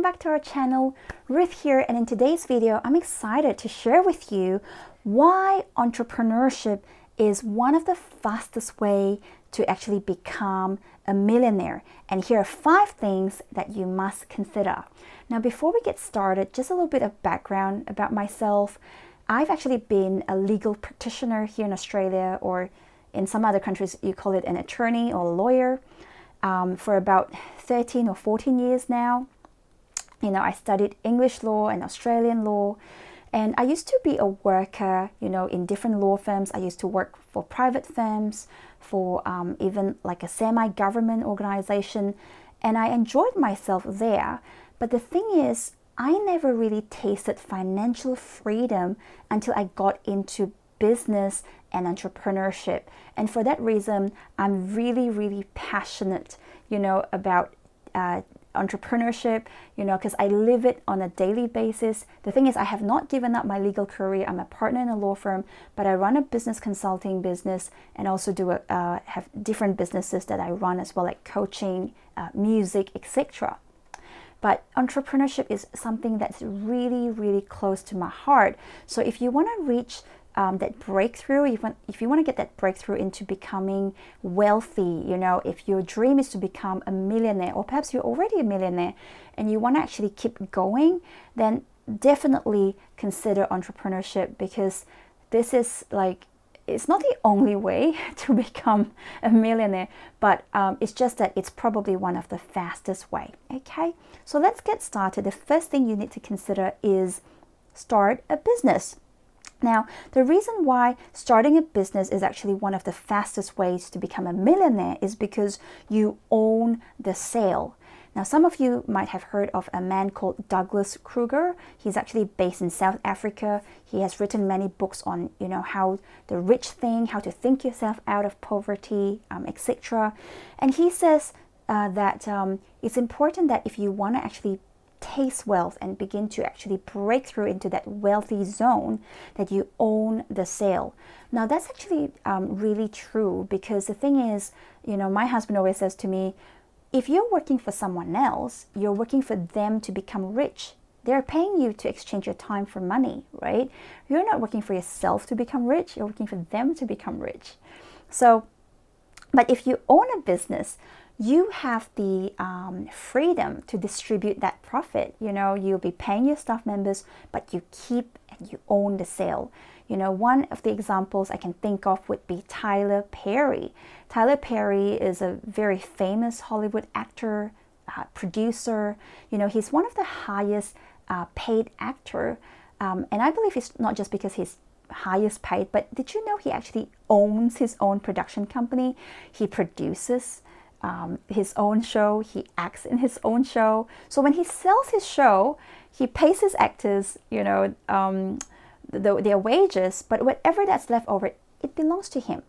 back to our channel. Ruth here, and in today's video I'm excited to share with you why entrepreneurship is one of the fastest way to actually become a millionaire. And here are 5 things that you must consider. Now before we get started, just a little bit of background about myself. I've actually been a legal practitioner here in Australia, or in some other countries you call it an attorney or a lawyer, for about 13 or 14 years now. I studied English law and Australian law, and I used to be a worker, in different law firms. I used to work for private firms, for even like a semi-government organization, and I enjoyed myself there. But the thing is, I never really tasted financial freedom until I got into business and entrepreneurship. And for that reason, I'm really, really passionate, about entrepreneurship, because I live it on a daily basis. The thing is, I have not given up my legal career. I'm a partner in a law firm, but I run a business consulting business and also have different businesses that I run as well, like coaching, music, etc. But entrepreneurship is something that's really, really close to my heart. So if you want to reach that breakthrough, if you want to get that breakthrough into becoming wealthy, if your dream is to become a millionaire, or perhaps you're already a millionaire and you want to actually keep going, then definitely consider entrepreneurship, because this is it's not the only way to become a millionaire, but it's just that it's probably one of the fastest way. Okay, so let's get started. The first thing you need to consider is start a business. Now, the reason why starting a business is actually one of the fastest ways to become a millionaire is because you own the sale. Now, some of you might have heard of a man called Douglas Kruger. He's actually based in South Africa. He has written many books on, how the rich thing, how to think yourself out of poverty, etc. And he says that it's important that if you want to actually taste wealth and begin to actually break through into that wealthy zone, that you own the sale. Now, that's actually really true, because the thing is, my husband always says to me, if you're working for someone else, you're working for them to become rich. They're paying you to exchange your time for money, right? You're not working for yourself to become rich. You're working for them to become rich. So, but if you own a business, you have the freedom to distribute that profit. You'll be paying your staff members, but you keep and you own the sale. One of the examples I can think of would be Tyler Perry. Tyler Perry is a very famous Hollywood actor, producer. He's one of the highest paid actor. And I believe it's not just because he's highest paid, but did you know he actually owns his own production company? He produces his own show, he acts in his own show. So when he sells his show, he pays his actors, their wages, but whatever that's left over, it belongs to him.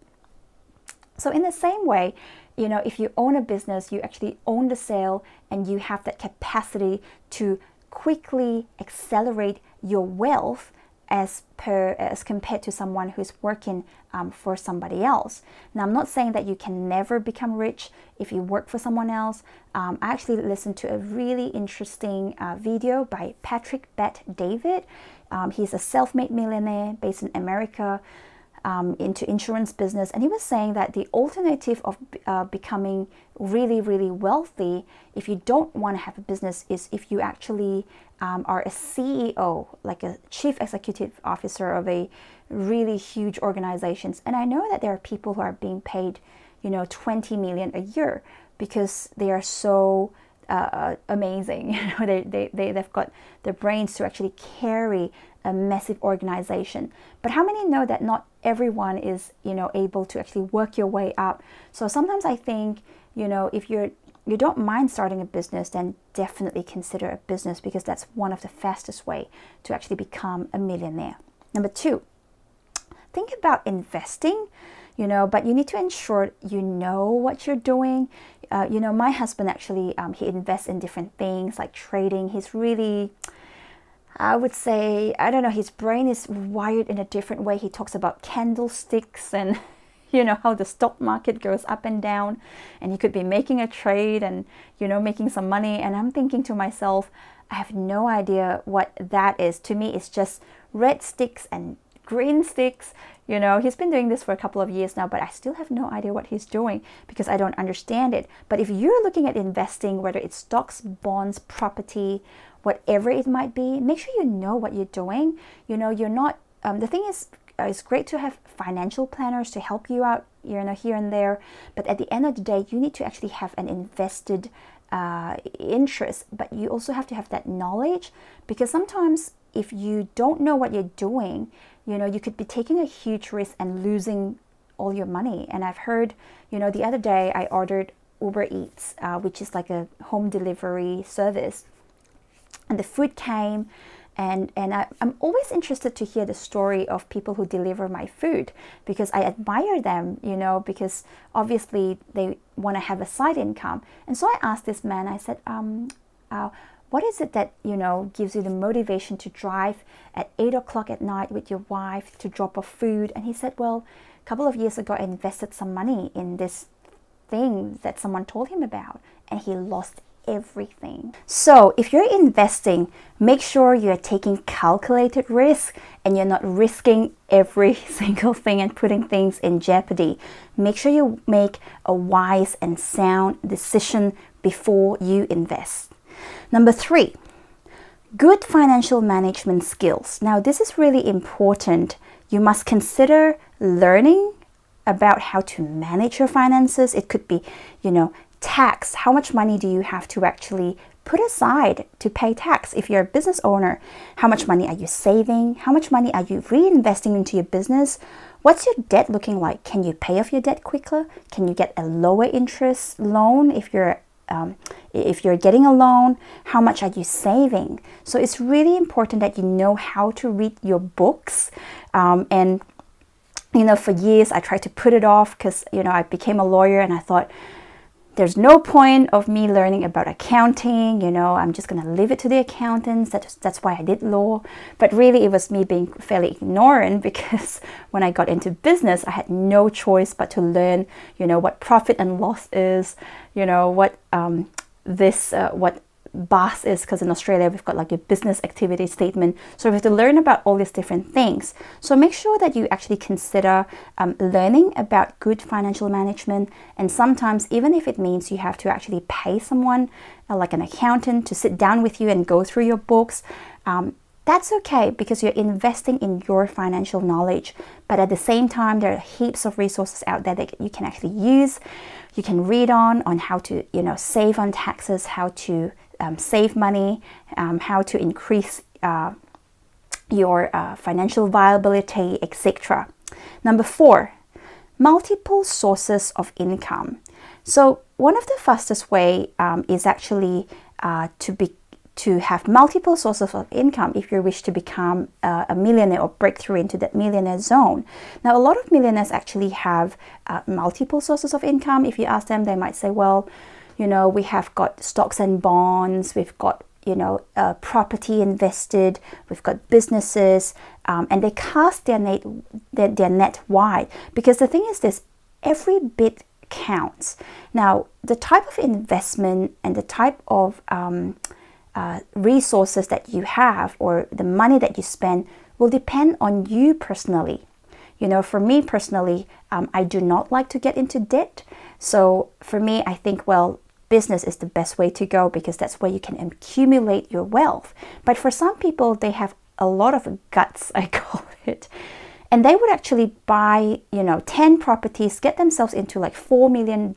So in the same way, if you own a business, you actually own the sale, and you have that capacity to quickly accelerate your wealth as compared to someone who's working for somebody else. Now, I'm not saying that you can never become rich if you work for someone else. I actually listened to a really interesting video by Patrick Bet-David. He's a self-made millionaire based in America, into insurance business, and he was saying that the alternative of becoming really, really wealthy, if you don't want to have a business, is if you actually are a CEO, like a chief executive officer of a really huge organizations. And I know that there are people who are being paid, 20 million a year, because they are so amazing. They've got the brains to actually carry a massive organization. But how many know that not everyone is, able to actually work your way up? So sometimes I think, if you don't mind starting a business, then definitely consider a business, because that's one of the fastest way to actually become a millionaire. Number 2, think about investing, but you need to ensure you know what you're doing. My husband actually, he invests in different things like trading. He's really, I would say, I don't know, his brain is wired in a different way. He talks about candlesticks and how the stock market goes up and down, and he could be making a trade and making some money. And I'm thinking to myself, I have no idea what that is. To me, it's just red sticks and green sticks. You know, he's been doing this for a couple of years now, but I still have no idea what he's doing because I don't understand it. But if you're looking at investing, whether it's stocks, bonds, property, whatever it might be, make sure you know what you're doing. You know, you're not, the thing is, it's great to have financial planners to help you out, you know, here and there. But at the end of the day, you need to actually have an invested interest, but you also have to have that knowledge, because sometimes if you don't know what you're doing, you know, you could be taking a huge risk and losing all your money. And I've heard, you know, the other day I ordered Uber Eats, which is like a home delivery service, and the food came, and I'm always interested to hear the story of people who deliver my food, because I admire them, you know, because obviously they want to have a side income. And so I asked this man, I said, what is it that, you know, gives you the motivation to drive at 8 o'clock at night with your wife to drop off food? And he said, well, a couple of years ago, I invested some money in this thing that someone told him about, and he lost everything. So if you're investing, make sure you're taking calculated risk and you're not risking every single thing and putting things in jeopardy. Make sure you make a wise and sound decision before you invest. Number 3, good financial management skills. Now, this is really important. You must consider learning about how to manage your finances. It could be, you know, tax. How much money do you have to actually put aside to pay tax? If you're a business owner, how much money are you saving? How much money are you reinvesting into your business? What's your debt looking like? Can you pay off your debt quicker? Can you get a lower interest loan if you're getting a loan? How much are you saving? So it's really important that you know how to read your books. And you know, for years I tried to put it off because, you know, I became a lawyer and I thought, there's no point of me learning about accounting, you know, I'm just going to leave it to the accountants. That's why I did law. But really, it was me being fairly ignorant, because when I got into business, I had no choice but to learn, you know, what profit and loss is, you know, what what BAS is, because in Australia we've got like a business activity statement. So we have to learn about all these different things. So make sure that you actually consider learning about good financial management. And sometimes, even if it means you have to actually pay someone like an accountant to sit down with you and go through your books, that's okay, because you're investing in your financial knowledge. But at the same time, there are heaps of resources out there that you can actually use. You can read on how to, you know, save on taxes, how to save money, how to increase your financial viability, etc. Number 4, multiple sources of income. So one of the fastest way is actually to have multiple sources of income if you wish to become a millionaire or break through into that millionaire zone. Now, a lot of millionaires actually have multiple sources of income. If you ask them, they might say, well, you know, we have got stocks and bonds, we've got, you know, property invested, we've got businesses, and they cast their net wide. Because the thing is this, every bit counts. Now, the type of investment and the type of resources that you have, or the money that you spend, will depend on you personally. You know, for me personally, I do not like to get into debt. So for me, I think, well, business is the best way to go, because that's where you can accumulate your wealth. But for some people, they have a lot of guts, I call it. And they would actually buy, you know, 10 properties, get themselves into like $4 million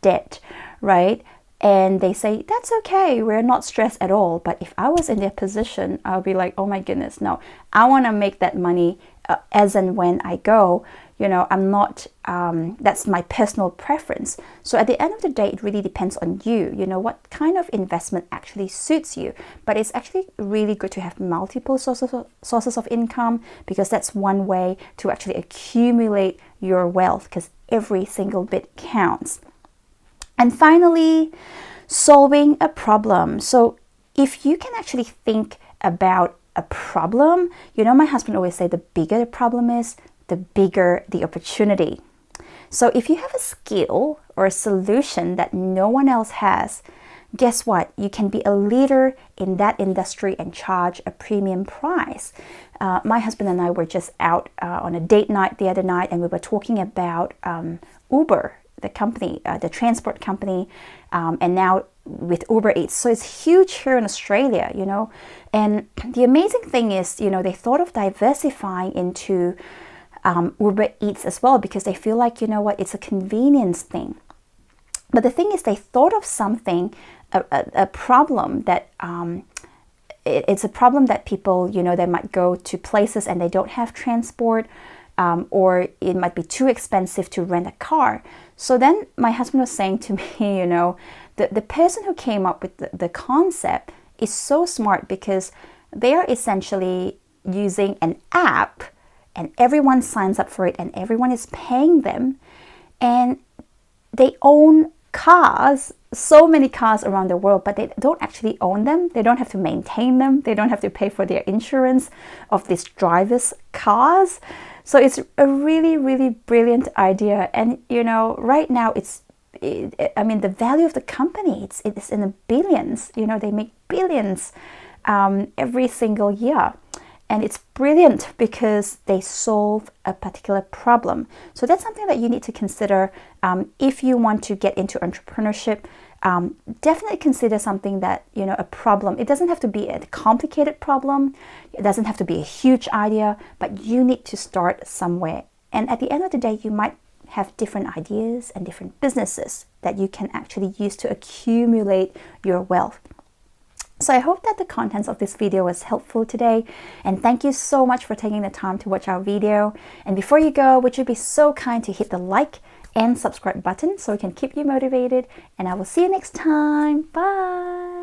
debt, right? And they say, that's okay, we're not stressed at all. But if I was in their position, I'll be like, oh my goodness, no, I want to make that money as and when I go. You know, I'm not, that's my personal preference. So at the end of the day, it really depends on you, you know, what kind of investment actually suits you. But it's actually really good to have multiple sources of income, because that's one way to actually accumulate your wealth, because every single bit counts. And finally, solving a problem. So if you can actually think about a problem, you know, my husband always say the bigger the problem is, the bigger the opportunity. So if you have a skill or a solution that no one else has, guess what? You can be a leader in that industry and charge a premium price. My husband and I were just out on a date night the other night, and we were talking about Uber, the company, the transport company, and now with Uber Eats. So it's huge here in Australia, you know. And the amazing thing is, you know, they thought of diversifying into Uber Eats as well, because they feel like, you know what, it's a convenience thing. But the thing is, they thought of something, a problem that it's a problem that people, you know, they might go to places and they don't have transport, or it might be too expensive to rent a car. So then my husband was saying to me, you know, the person who came up with the concept is so smart, because they are essentially using an app and everyone signs up for it and everyone is paying them, and they own cars, so many cars around the world, but they don't actually own them. They don't have to maintain them. They don't have to pay for their insurance of these drivers' cars. So it's a really, really brilliant idea. And, you know, right now I mean, the value of the company, it's in the billions. You know, they make billions every single year. And it's brilliant because they solve a particular problem. So that's something that you need to consider if you want to get into entrepreneurship. Definitely consider something that, you know, a problem. It doesn't have to be a complicated problem. It doesn't have to be a huge idea, but you need to start somewhere. And at the end of the day, you might have different ideas and different businesses that you can actually use to accumulate your wealth. So I hope that the contents of this video was helpful today, and thank you so much for taking the time to watch our video. And before you go, would you be so kind to hit the like and subscribe button so we can keep you motivated, and I will see you next time. Bye.